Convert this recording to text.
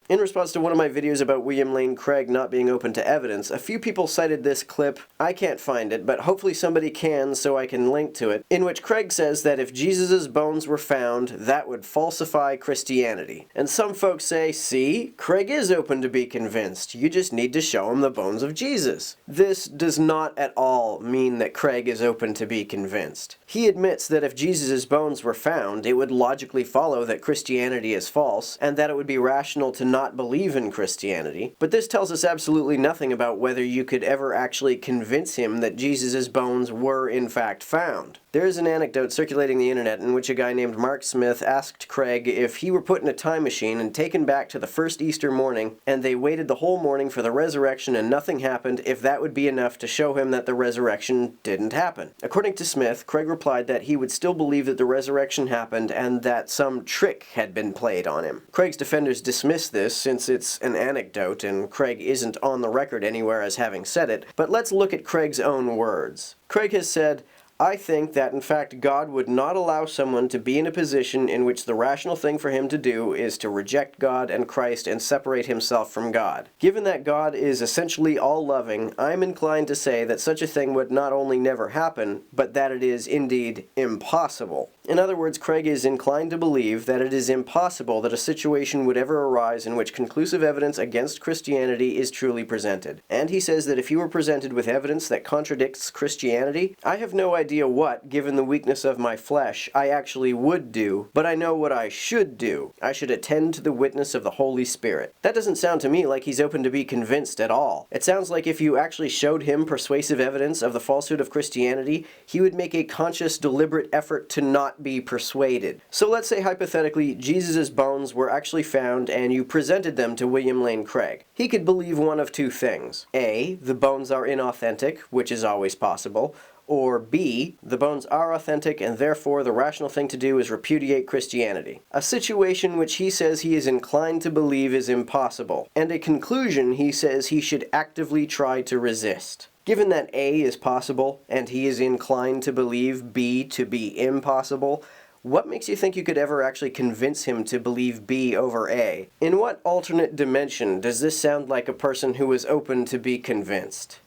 In response to one of my videos about William Lane Craig not being open to evidence, a few people cited this clip. I can't find it, but hopefully somebody can so I can link to it, in which Craig says that if Jesus' bones were found, that would falsify Christianity. And some folks say, see, Craig is open to be convinced. You just need to show him the bones of Jesus. This does not at all mean that Craig is open to be convinced. He admits that if Jesus' bones were found, it would logically follow that Christianity is false, and that it would be rational to not believe in Christianity, but this tells us absolutely nothing about whether you could ever actually convince him that Jesus' bones were in fact found. There is an anecdote circulating the internet in which a guy named Mark Smith asked Craig if he were put in a time machine and taken back to the first Easter morning, and they waited the whole morning for the resurrection and nothing happened, if that would be enough to show him that the resurrection didn't happen. According to Smith, Craig replied that he would still believe that the resurrection happened and that some trick had been played on him. Craig's defenders dismissed this since it's an anecdote and Craig isn't on the record anywhere as having said it, but let's look at Craig's own words. Craig has said, I think that, in fact, God would not allow someone to be in a position in which the rational thing for him to do is to reject God and Christ and separate himself from God. Given that God is essentially all-loving, I'm inclined to say that such a thing would not only never happen, but that it is indeed impossible. In other words, Craig is inclined to believe that it is impossible that a situation would ever arise in which conclusive evidence against Christianity is truly presented. And he says that if he were presented with evidence that contradicts Christianity, I have no idea what, given the weakness of my flesh, I actually would do, but I know what I should do. I should attend to the witness of the Holy Spirit. That doesn't sound to me like he's open to be convinced at all. It sounds like if you actually showed him persuasive evidence of the falsehood of Christianity, he would make a conscious, deliberate effort to not be persuaded. So let's say hypothetically Jesus' bones were actually found and you presented them to William Lane Craig. He could believe one of two things. A, the bones are inauthentic, which is always possible, or B, the bones are authentic and therefore the rational thing to do is repudiate Christianity. A situation which he says he is inclined to believe is impossible, and a conclusion he says he should actively try to resist. Given that A is possible, and he is inclined to believe B to be impossible, what makes you think you could ever actually convince him to believe B over A? In what alternate dimension does this sound like a person who is open to be convinced?